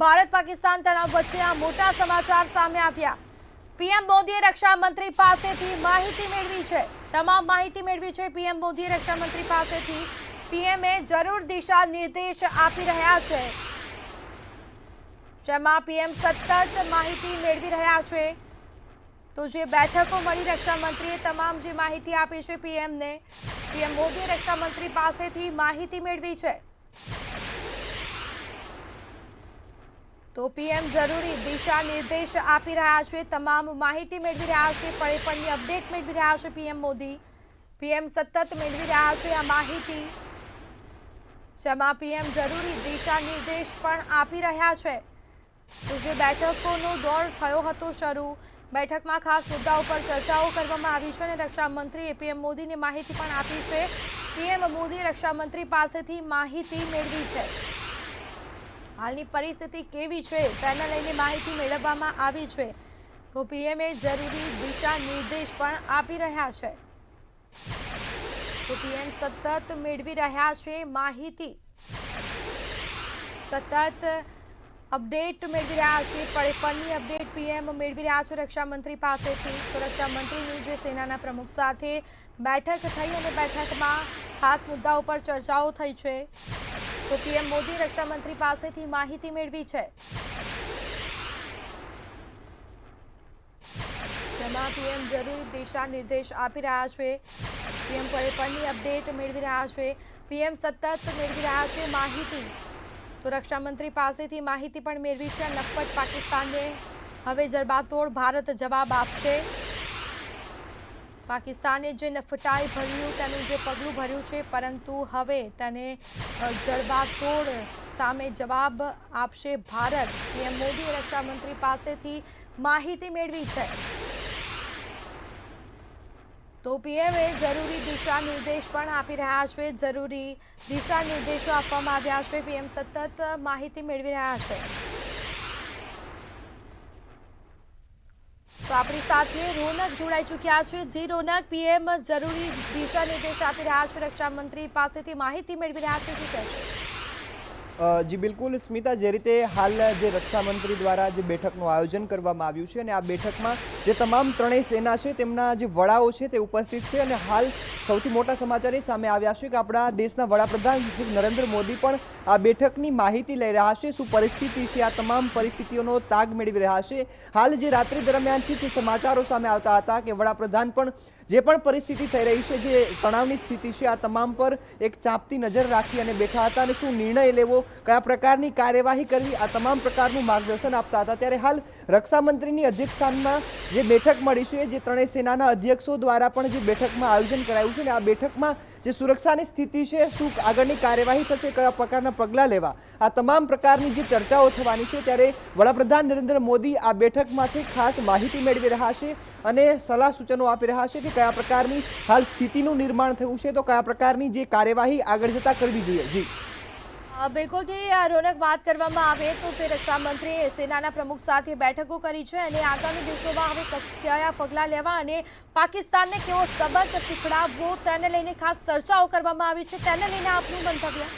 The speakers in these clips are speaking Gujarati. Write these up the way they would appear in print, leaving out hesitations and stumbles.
ભારત પાકિસ્તાન તણાવ વચ્ચે આ મોટા સમાચાર સામે આવ્યા। પીએમ મોદીએ રક્ષા મંત્રી પાસેથી માહિતી મેળવી છે। તમામ માહિતી મેળવી છે પીએમ મોદીએ રક્ષા મંત્રી પાસેથી। પીએમએ જરૂર દિશા નિર્દેશ આપી રહ્યા છે, જેમાં પીએમ સતત માહિતી મેળવી રહ્યા છે। તો જે બેઠકો મળી રક્ષા મંત્રીએ તમામ જે માહિતી આપી છે પીએમને, પીએમ મોદીએ રક્ષા મંત્રી પાસેથી માહિતી મેળવી છે। તો પીએમ જરૂરી દિશા નિર્દેશ આપી રહ્યા છે, તમામ માહિતી મેળવી રહ્યા છે, પળે પળની અપડેટ મેળવી રહ્યા છે પીએમ મોદી। પીએમ સતત મેળવી રહ્યા છે આ માહિતી, જેમાં પીએમ જરૂરી દિશા નિર્દેશ પણ આપી રહ્યા છે। તો જે બેઠકોનો દોર થયો હતો શરૂ, બેઠકમાં ખાસ મુદ્દાઓ પર ચર્ચાઓ કરવામાં આવી છે અને રક્ષા મંત્રીએ પીએમ મોદીને માહિતી પણ આપી છે। પીએમ મોદીએ રક્ષા મંત્રી પાસેથી માહિતી મેળવી છે। હાલની પરિસ્થિતિ કેવી છે તેને લઈને માહિતી મેળવવામાં આવી છે। તો પીએમએ જરૂરી દિશા નિર્દેશ પણ આપી રહ્યા છે। તો પીએમ સતત મેળવી રહ્યા છે માહિતી, સતત અપડેટ મેળવી રહ્યા છે, પળે પળની અપડેટ પીએમ મેળવી રહ્યા છે રક્ષા મંત્રી પાસેથી। તો રક્ષા મંત્રીની જે સેનાના પ્રમુખ સાથે બેઠક થઈ અને બેઠકમાં ખાસ મુદ્દાઓ પર ચર્ચાઓ થઈ છે। તો પીએમ મોદી રક્ષા મંત્રી પાસેથી માહિતી મેળવી છે, જેમાં પીએમ જરૂરી દિશા નિર્દેશ આપી રહ્યા છે। પીએમ પળે પળની અપડેટ મેળવી રહ્યા છે, પીએમ સતત મેળવી રહ્યા છે માહિતી। તો રક્ષા મંત્રી પાસેથી માહિતી પણ મેળવી છે। નફ્ફટ પાકિસ્તાનને હવે જડબાતોડ ભારત જવાબ આપશે। પાકિસ્તાને જે નફટાઈ ભર્યું તેનું જે પગલું ભર્યું છે, પરંતુ હવે તેને જડબાતોડ સામે જવાબ આપશે ભારત। પીએમ મોદીએ રક્ષા મંત્રી પાસેથી માહિતી મેળવી છે। તો પીએમએ જરૂરી દિશા નિર્દેશ પણ આપી રહ્યા છે, જરૂરી દિશા નિર્દેશો આપવામાં આવ્યા છે। પીએમ સતત માહિતી મેળવી રહ્યા છે। તો આપણી સાથે રોનક જોડાઈ ચૂક્યા છે। જી રોનક, પીએમ જરૂરી દિશા નિર્દેશ આપી રહ્યા છે, રક્ષા મંત્રી પાસેથી માહિતી મેળવી રહ્યા છે, શું કહેશો? જી બિલકુલ સ્મિતા, જે રીતે હાલ જે રક્ષા મંત્રી દ્વારા જે બેઠકનું આયોજન કરવામાં આવ્યું છે અને આ બેઠકમાં જે તમામ ત્રણેય સેના છે તેમના જે વડાઓ છે તે ઉપસ્થિત છે અને હાલ સૌથી મોટા સમાચાર એ સામે આવ્યા છે કે આપણા દેશના વડાપ્રધાન શ્રી નરેન્દ્ર મોદી પણ આ બેઠકની માહિતી લઈ રહ્યા છે। શું પરિસ્થિતિ છે, આ તમામ પરિસ્થિતિઓનો તાગ મેળવી રહ્યા છે। હાલ જે રાત્રિ દરમિયાનથી જે સમાચારો સામે આવતા હતા કે વડાપ્રધાન પણ જે પણ પરિસ્થિતિ થઈ રહી છે, જે તણાવની સ્થિતિ છે, આ તમામ પર એક ચાંપતી નજર રાખી અને બેઠા હતા અને શું નિર્ણય લેવો, કયા પ્રકારની કાર્યવાહી કરવી, આ તમામ પ્રકારનું માર્ગદર્શન આપતા હતા। ત્યારે હાલ રક્ષા મંત્રીની અધ્યક્ષસ્થાનમાં જે બેઠક મળી છે, જે ત્રણેય સેનાના અધ્યક્ષો દ્વારા પણ જે બેઠકમાં આયોજન કરાયું છે અને આ બેઠકમાં જે સુરક્ષાની સ્થિતિ છે, શું આગળની કાર્યવાહી થશે, કયા પ્રકારના પગલાં લેવા, આ તમામ પ્રકારની જે ચર્ચાઓ થવાની છે। ત્યારે વડાપ્રધાન નરેન્દ્ર મોદી આ બેઠકમાંથી ખાસ માહિતી મેળવી રહ્યા છે અને સલાહ સૂચનો આપી રહ્યા છે કે કયા પ્રકારની હાલ સ્થિતિનું નિર્માણ થયું છે, તો કયા પ્રકારની જે કાર્યવાહી આગળ જતા કરવી જોઈએ। જી બિલકુલથી રોનક, વાત કરવામાં આવે તો જે રક્ષા મંત્રીએ સેનાના પ્રમુખ સાથે બેઠકો કરી છે અને આગામી દિવસોમાં હવે કયા પગલાં લેવા અને પાકિસ્તાનને કેવો સબક શીખડાવવો તેને લઈને ખાસ ચર્ચાઓ કરવામાં આવી છે, તેને લઈને આપનું મંતવ્ય?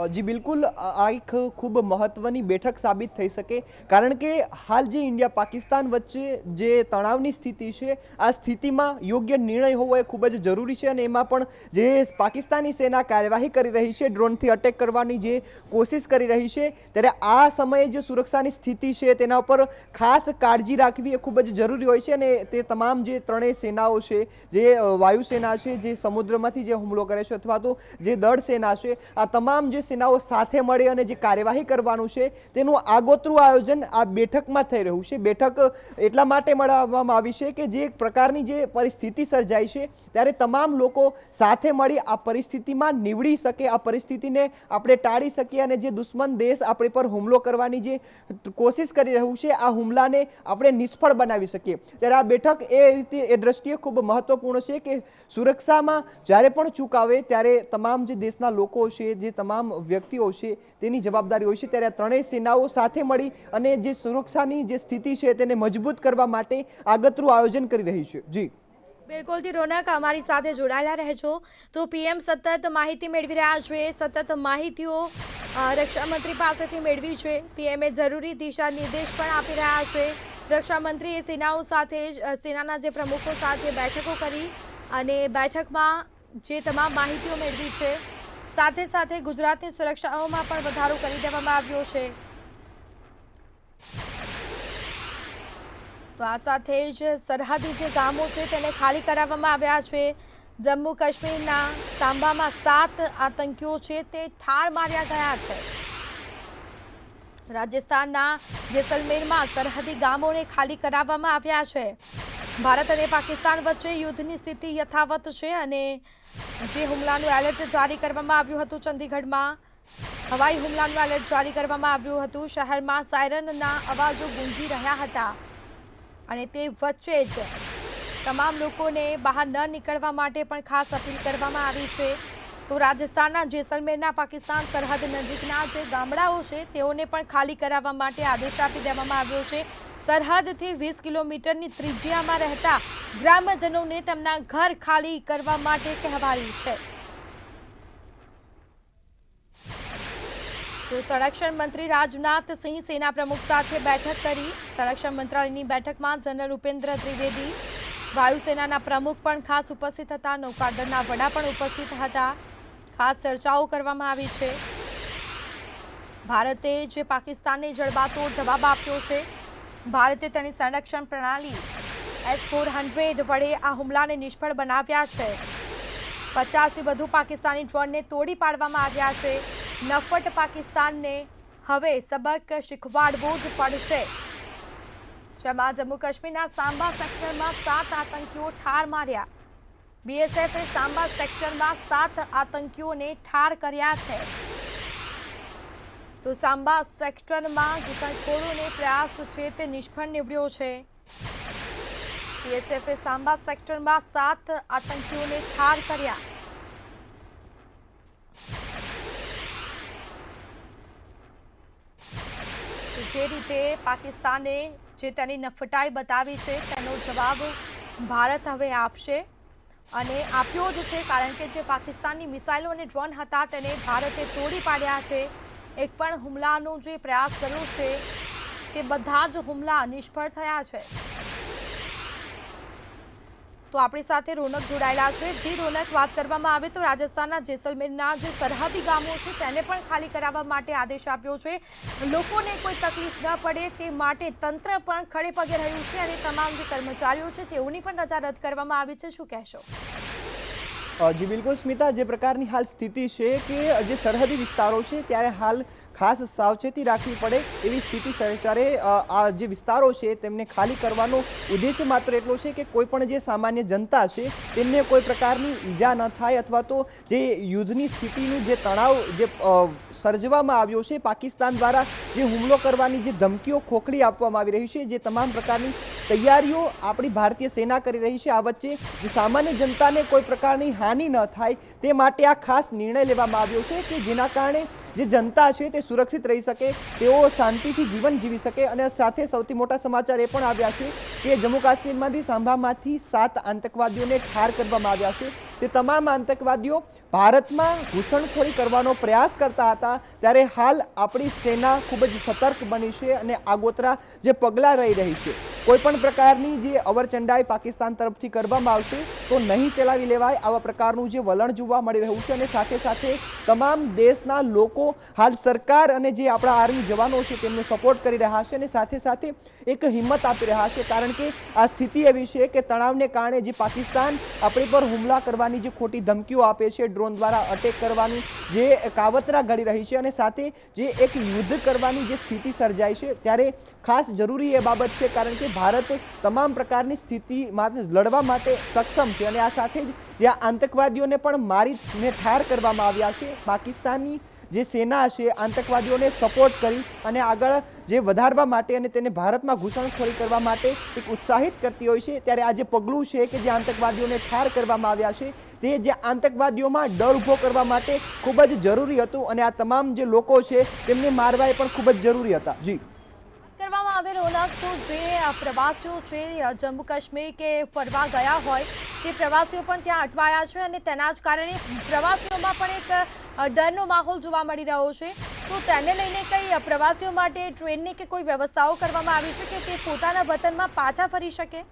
જી બિલકુલ, આ એક ખૂબ મહત્વની બેઠક સાબિત થઈ શકે, કારણ કે હાલ જે ઇન્ડિયા પાકિસ્તાન વચ્ચે જે તણાવની સ્થિતિ છે, આ સ્થિતિમાં યોગ્ય નિર્ણય હોવો એ ખૂબ જ જરૂરી છે અને એમાં પણ જે પાકિસ્તાની સેના કાર્યવાહી કરી રહી છે, ડ્રોનથી અટેક કરવાની જે કોશિશ કરી રહી છે, ત્યારે આ સમયે જે સુરક્ષાની સ્થિતિ છે તેના ઉપર ખાસ કાળજી રાખવી એ ખૂબ જ જરૂરી હોય છે અને તે તમામ જે ત્રણેય સેનાઓ છે, જે વાયુસેના છે, જે સમુદ્રમાંથી જે હુમલો કરે છે, અથવા તો જે દળ સેના છે, આ તમામ જે સેનાઓ સાથે મળી અને જે કાર્યવાહી કરવાનું છે તેનું આગોતરું આયોજન આ બેઠકમાં થઈ રહ્યું છે। બેઠક એટલા માટે મળવામાં આવી છે કે જે પ્રકારની જે પરિસ્થિતિ સર્જાઈ છે ત્યારે તમામ લોકો સાથે મળી આ પરિસ્થિતિમાં નીવડી શકે, આ પરિસ્થિતિને આપણે ટાળી શકીએ અને જે દુશ્મન દેશ આપણી પર હુમલો કરવાની જે કોશિશ કરી રહ્યું છે, આ હુમલાને આપણે નિષ્ફળ બનાવી શકીએ। ત્યારે આ બેઠક એ રીતે એ દ્રષ્ટિએ ખૂબ મહત્વપૂર્ણ છે કે સુરક્ષામાં જ્યારે પણ ચૂક આવે ત્યારે તમામ જે દેશના લોકો છે, જે તમામ વ્યક્તિઓ છે તેની જવાબદારી હોય છે। ત્યારે આ ત્રણેય સેનાઓ સાથે મળી અને જે સુરક્ષાની જે સ્થિતિ છે તેને મજબૂત કરવા માટે આગતરું આયોજન કરી રહી છે। જી બિલકુલથી રોનક અમારી સાથે જોડાયેલા રહેજો. તો પીએમ સતત માહિતી મેળવી રહ્યા છે, સતત માહિતીઓ રક્ષામંત્રી પાસેથી મેળવી છે. પીએમએ જરૂરી દિશા નિર્દેશ પણ આપી રહ્યા છે. રક્ષામંત્રીએ સેનાઓ સાથે સેનાના જે પ્રમુખો સાથે બેઠકો કરી અને બેઠકમાં જે તમામ માહિતીઓ મેળવી છે. સાથે સાથે ગુજરાતની સુરક્ષાઓમાં પણ વધારો કરી દેવામાં આવ્યો છે. તો આ સાથે જ સરહદી જે ગામો છે તેને ખાલી કરાવવામાં આવ્યા છે. જમ્મુ કાશ્મીરના સાંબામાં 7 આતંકીઓ છે તે ઠાર માર્યા ગયા છે. રાજસ્થાનના જેસલમેરમાં સરહદી ગામોને ખાલી કરાવવામાં આવ્યા છે. ભારત અને પાકિસ્તાન વચ્ચે યુદ્ધની સ્થિતિ યથાવત છે અને જે હુમલાનું એલર્ટ જારી કરવામાં આવ્યું હતું ચંદીગઢમાં, હવાઈ હુમલાનું એલર્ટ જારી કરવામાં આવ્યું હતું. શહેરમાં સાયરનના અવાજો ગુંજી રહ્યા હતા અને તે વચ્ચે જ તમામ લોકોને બહાર ન નીકળવા માટે પણ ખાસ અપીલ કરવામાં આવી છે. તો રાજસ્થાનના જેસલમેરના પાકિસ્તાન સરહદ નજીકના જે ગામડાઓ છે તેઓને પણ ખાલી કરાવવા માટે આદેશ આપી દેવામાં આવ્યો છે. સરહદથી 20 કિલોમીટરની ત્રિજ્યામાં રહેતા ગ્રામજનોને તેમના ઘર ખાલી કરવા માટે કહેવાયું છે. તો સંરક્ષણ મંત્રી રાજનાથ સિંહ સેના પ્રમુખ સાથે બેઠક કરી. સંરક્ષણ મંત્રાલયની બેઠકમાં જનરલ ઉપેન્દ્ર ત્રિવેદી, વાયુસેનાના પ્રમુખ પણ ખાસ ઉપસ્થિત હતા. નૌકાદળના વડા પણ ઉપસ્થિત હતા. ખાસ ચર્ચાઓ કરવામાં આવી છે. ભારતે જે પાકિસ્તાનને જડબાતોડ જવાબ આપ્યો છે. ભારતે તેની સંરક્ષણ પ્રણાલી S-400 વડે આ હુમલાને નિષ્ફળ બનાવ્યા છે. 50થી વધુ પાકિસ્તાની ડ્રોનને તોડી પાડવામાં આવ્યા છે. નફટ પાકિસ્તાનને હવે સબક શીખવાડવો જ પડશે. જેમાં જમ્મુ કાશ્મીરના સાંબા સેક્ટરમાં 7 આતંકીઓ ઠાર માર્યા. બીએસએફે સાંબા સેક્ટરમાં 7 આતંકીઓને ઠાર કર્યા છે. તો સાંબા સેક્ટરમાં ઘૂસણખોરોને પ્રયાસ છે તે નિષ્ફળ નીવડ્યો છે. બીએસએફે સાંબા સેક્ટરમાં 7 આતંકીઓને ઠાર કર્યા. જે રીતે પાકિસ્તાને જે તેની નફટાઈ બતાવી છે તેનો જવાબ ભારત હવે આપશે અને આપ્યો જ છે. કારણ કે જે પાકિસ્તાનની મિસાઇલો અને ડ્રોન હતા તેને ભારતે તોડી પાડ્યા છે. એક પણ હુમલાનો જે પ્રયાસ કર્યો છે તે બધા જ હુમલા નિષ્ફળ થયા છે. તો આપણી સાથે રોનક જોડાયેલા છે. જી રોનક, વાત કરવામાં આવે તો રાજસ્થાનના જેસલમેરના જે સરહદી ગામો છે તેને પણ ખાલી કરાવવા માટે આદેશ આપ્યો છે. લોકોને કોઈ તકલીફ ન પડે તે માટે તંત્ર પણ ખડે પગે રહ્યું છે અને તમામ જે કર્મચારીઓ છે તેઓની પણ રજા રદ કરવામાં આવી છે. શું કહેશો? જી બિલકુલ સ્મિતા, જે પ્રકારની હાલ સ્થિતિ છે કે જે સરહદી વિસ્તારો છે ત્યારે હાલ ખાસ સાવચેતી રાખવી પડે એવી સ્થિતિ સર્જારે આ જે વિસ્તારો છે તેમને ખાલી કરવાનો ઉદ્દેશ્ય માત્ર એટલો છે કે કોઈ પણ જે સામાન્ય જનતા છે તેમને કોઈ પ્રકારની ઈજા ન થાય અથવા તો જે યુદ્ધની સ્થિતિનું જે તણાવ જે સર્જવામાં આવ્યો છે પાકિસ્તાન દ્વારા, જે હુમલો કરવાની જે ધમકીઓ ખોખડી આપવામાં આવી રહી છે, જે તમામ પ્રકારની તૈયારીઓ આપણી ભારતીય સેના કરી રહી છે, આ વચ્ચે જે સામાન્ય જનતાને કોઈ પ્રકારની હાનિ ન થાય તે માટે આ ખાસ નિર્ણય લેવામાં આવ્યો છે કે જેના કારણે જે જનતા છે તે સુરક્ષિત રહી શકે, તેઓ શાંતિથી જીવન જીવી શકે. અને સાથે સૌથી મોટા સમાચાર એ પણ આવ્યા છે કે જમ્મુ કાશ્મીરમાંથી સાંભામાંથી 7 આતંકવાદીઓને ઠાર કરવામાં આવ્યા છે. તે તમામ આતંકવાદીઓ ભારતમાં ઘૂસણખોરી કરવાનો પ્રયાસ કરતા હતા. ત્યારે હાલ આપણી સેના ખૂબ જ સતર્ક બની છે અને આગોતરા જે પગલાં રહી રહી છે. કોઈ પણ પ્રકારની જે અવરચંડાઈ પાકિસ્તાન તરફથી કરવામાં આવશે તો નહીં ચલાવી લેવાય, આવા પ્રકારનું જે વલણ જોવા મળી રહ્યું છે. અને સાથે સાથે તમામ દેશના લોકો હાલ સરકાર અને જે આપણા આર્મી જવાનો છે તેમને સપોર્ટ કરી રહ્યા છે અને સાથે સાથે એક હિંમત આપી રહ્યા છે. કારણ કે આ સ્થિતિ એવી છે કે તણાવને કારણે જે પાકિસ્તાન આપણી પર હુમલા કરવાની જે ખોટી ધમકીઓ આપે છે, ડ્રોન દ્વારા અટેક કરવાની જે કાવતરા ઘડી રહી છે અને સાથે જે એક યુદ્ધ કરવાની જે સ્થિતિ સર્જાય છે, ત્યારે ખાસ જરૂરી એ બાબત છે. કારણ કે ભારત તમામ પ્રકારની સ્થિતિમાં લડવા માટે સક્ષમ છે અને આ સાથે જ જે આતંકવાદીઓને પણ મારીને ઠાર કરવામાં આવ્યા છે. પાકિસ્તાનની જે સેના છે આતંકવાદીઓને સપોર્ટ કરી અને આગળ જે વધારવા માટે અને તેને ભારતમાં ઘૂસણખોરી કરવા માટે એક ઉત્સાહિત કરતી હોય છે. ત્યારે આ જે પગલું છે કે જે આતંકવાદીઓને ઠાર કરવામાં આવ્યા છે તે જે આતંકવાદીઓમાં ડર ઊભો કરવા માટે ખૂબ જ જરૂરી હતું અને આ તમામ જે લોકો છે તેમને મારવા એ પણ ખૂબ જ જરૂરી હતા. જી, કરવામાં આવે રોનક, તો જે પ્રવાસીઓ છે જમ્મુ કાશ્મીર કે ફરવા ગયા હોય તે પ્રવાસીઓ પણ ત્યાં અટવાયા છે અને તેના જ કારણે પ્રવાસીઓમાં પણ એક ડરનો માહોલ જોવા મળી રહ્યો છે. તો તેને લઈને કઈ પ્રવાસીઓ માટે ટ્રેનની કે કોઈ વ્યવસ્થાઓ કરવામાં આવી છે કે તે પોતાના વતનમાં પાછા ફરી શકે?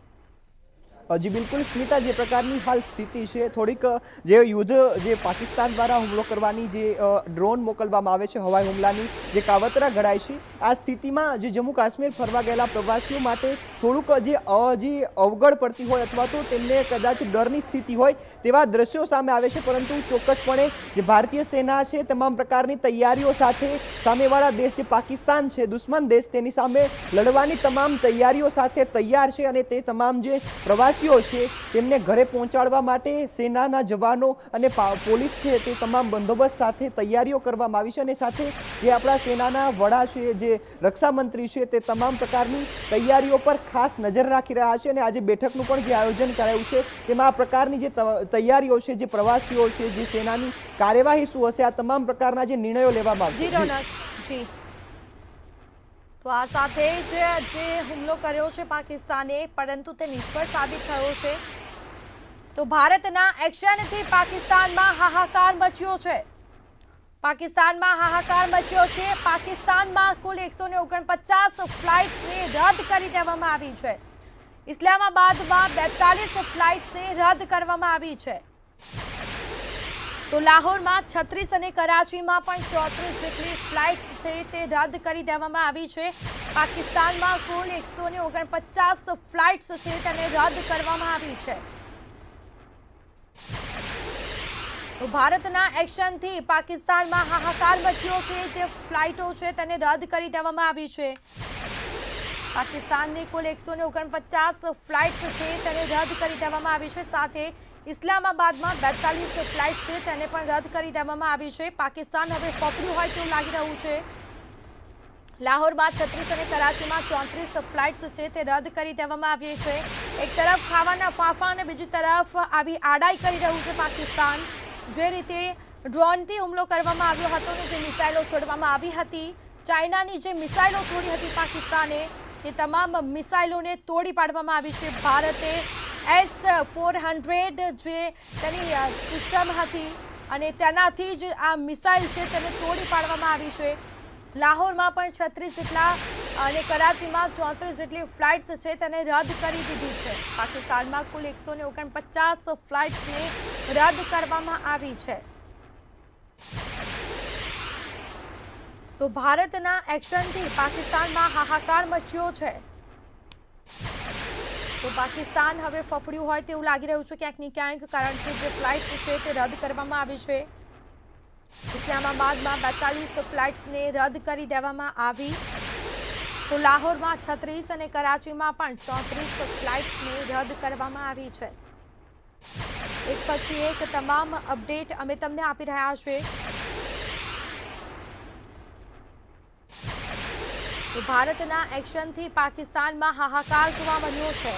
જી બિલકુલ સ્મિતા, જે પ્રકારની હાલ સ્થિતિ છે, થોડીક જે યુદ્ધ જે પાકિસ્તાન દ્વારા હુમલો કરવાની જે ડ્રોન મોકલવામાં આવે છે, હવાઈ હુમલાની જે કાવતરા ઘડાય છે, આ સ્થિતિમાં જે જમ્મુ કાશ્મીર ફરવા ગયેલા પ્રવાસીઓ માટે થોડુંક જે અવગડ પડતી હોય અથવા તો તેમને કદાચ ડરની સ્થિતિ હોય તેવા દ્રશ્યો સામે આવે છે. પરંતુ ચોક્કસપણે જે ભારતીય સેના છે તમામ પ્રકારની તૈયારીઓ સાથે સામેવાળા દેશ જે પાકિસ્તાન છે, દુશ્મન દેશ, તેની સામે લડવાની તમામ તૈયારીઓ સાથે તૈયાર છે અને તે તમામ જે પ્રવાસી છે તેમને ઘરે પહોંચાડવા માટે સેનાના જવાનો અને પોલીસ છે તે તમામ બંદોબસ્ત સાથે તૈયારીઓ કરવામાં આવી છે. અને સાથે જે આપણા સેનાના વડા છે, જે રક્ષા મંત્રી છે, તે તમામ પ્રકારની તૈયારીઓ પર ખાસ નજર રાખી રહ્યા છે અને આજે બેઠકનું પણ જે આયોજન કરાયું છે તેમાં આ પ્રકારની જે તૈયારીઓ છે, જે પ્રવાસીઓ છે, જે સેનાની કાર્યવાહી શું હશે, આ તમામ પ્રકારના જે નિર્ણયો લેવામાં જી રોનક, જી. તો આ સાથે જ જે હુમલો કર્યો છે પાકિસ્તાને, પરંતુ તે નિષ્ફળ સાબિત થયો છે. તો ભારતના એક્શનથી પાકિસ્તાનમાં હાહાકાર મચ્યો છે. પાકિસ્તાનમાં કુલ 149 ફ્લાઇટ્સને રદ કરી દેવામાં આવી છે. ઇસ્લામાબાદમાં 42 ફ્લાઇટ્સને રદ કરવામાં આવી છે. તો લાહોરમાં 36 અને કરાચીમાં પણ 34 જેટલી ફ્લાઇટ્સ છે તે રદ કરી દેવામાં આવી છે. પાકિસ્તાનમાં કુલ 149 ફ્લાઇટ્સ છે તેને રદ કરવામાં આવી છે. તો ભારતના એક્શનથી પાકિસ્તાનમાં હાહાકાર મચ્યો છે. જે ફ્લાઇટો છે તેને રદ કરી દેવામાં આવી છે. પાકિસ્તાનની કુલ 149 ફ્લાઇટ્સ છે તેને રદ કરી દેવામાં આવી છે. સાથે ઇસ્લામાબાદમાં 42 ફ્લાઇટ છે તેને પણ રદ કરી દેવામાં આવી છે. પાકિસ્તાન હવે ફફડ્યું હોય તેવું લાગી રહ્યું છે. લાહોરમાં 36 અને કરાચીમાં 34 ફ્લાઇટ્સ છે તે રદ કરી દેવામાં આવી છે. એક તરફ ખાવાના ફાંફા અને બીજી તરફ આવી આડાઈ કરી રહ્યું છે પાકિસ્તાન. જે રીતે ડ્રોનથી હુમલો કરવામાં આવ્યો હતો અને જે મિસાઇલો છોડવામાં આવી હતી, ચાઇનાની જે મિસાઇલો છોડી હતી પાકિસ્તાને, તે તમામ મિસાઇલોને તોડી પાડવામાં આવી છે. ભારતે S-400 જે તેની સિસ્ટમ હતી અને તેનાથી જ આ મિસાઇલ છે તેને તોડી પાડવામાં આવી છે. લાહોરમાં પણ 36 જેટલા અને કરાચીમાં 34 જેટલી ફ્લાઇટ્સ છે તેને રદ કરી દીધી છે. પાકિસ્તાનમાં કુલ 149 ફ્લાઇટ્સને રદ કરવામાં આવી છે. તો ભારતના એક્શનથી પાકિસ્તાનમાં હાહાકાર મચ્યો છે. તો પાકિસ્તાન હવે ફફડ્યું હોય તેવું લાગી રહ્યું છે ક્યાંક ને ક્યાંક, કારણ કે જે ફ્લાઇટ છે તે રદ કરવામાં આવી છે. ઇસ્લામાબાદમાં 42 ફ્લાઇટ્સને રદ કરી દેવામાં આવી. તો લાહોરમાં 36 અને કરાચીમાં પણ 34 ફ્લાઇટ્સને રદ કરવામાં આવી છે. એક પછી એક તમામ અપડેટ અમે તમને આપી રહ્યા છીએ. તો ભારતના એક્શનથી પાકિસ્તાનમાં હાહાકાર જોવા મળ્યો છે.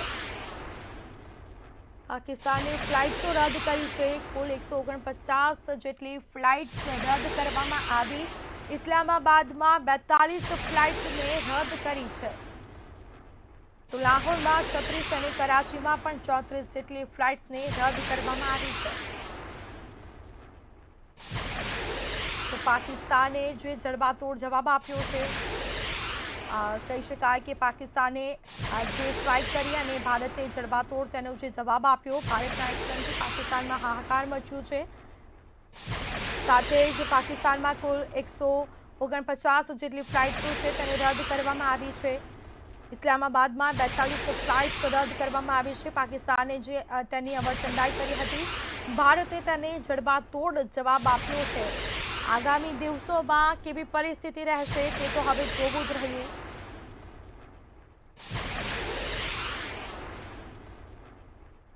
પાકિસ્તાને ફ્લાઇટ્સો રદ કરી છે. કુલ 149 જેટલી ફ્લાઇટ્સને રદ કરવામાં આવી. ઇસ્લામાબાદમાં 42 ફ્લાઇટ્સને રદ કરી છે. તો લાહોરમાં 36 અને કરાચીમાં પણ 34 જેટલી ફ્લાઇટ્સને રદ કરવામાં આવી છે. તો પાકિસ્તાને જે જડબાતોડ જવાબ આપ્યો છે, કહી શકાય કે પાકિસ્તાને જે સ્ટ્રાઇક કરી અને ભારતે જડબાતોડ તેનો જે જવાબ આપ્યો. ભારતના એક્શનથી પાકિસ્તાનમાં હાહાકાર મચ્યું છે. સાથે જ પાકિસ્તાનમાં કુલ 149 જેટલી ફ્લાઇટ્સો છે તેને રદ કરવામાં આવી છે. ઇસ્લામાબાદમાં 42 ફ્લાઇટ્સ રદ કરવામાં આવી છે. પાકિસ્તાને જે તેની અવરચંદાઈ કરી હતી, ભારતે તેને જડબાતોડ જવાબ આપ્યો છે. આગામી દિવસોમાં કેવી પરિસ્થિતિ રહેશે તે તો હવે જોવું જ રહ્યું.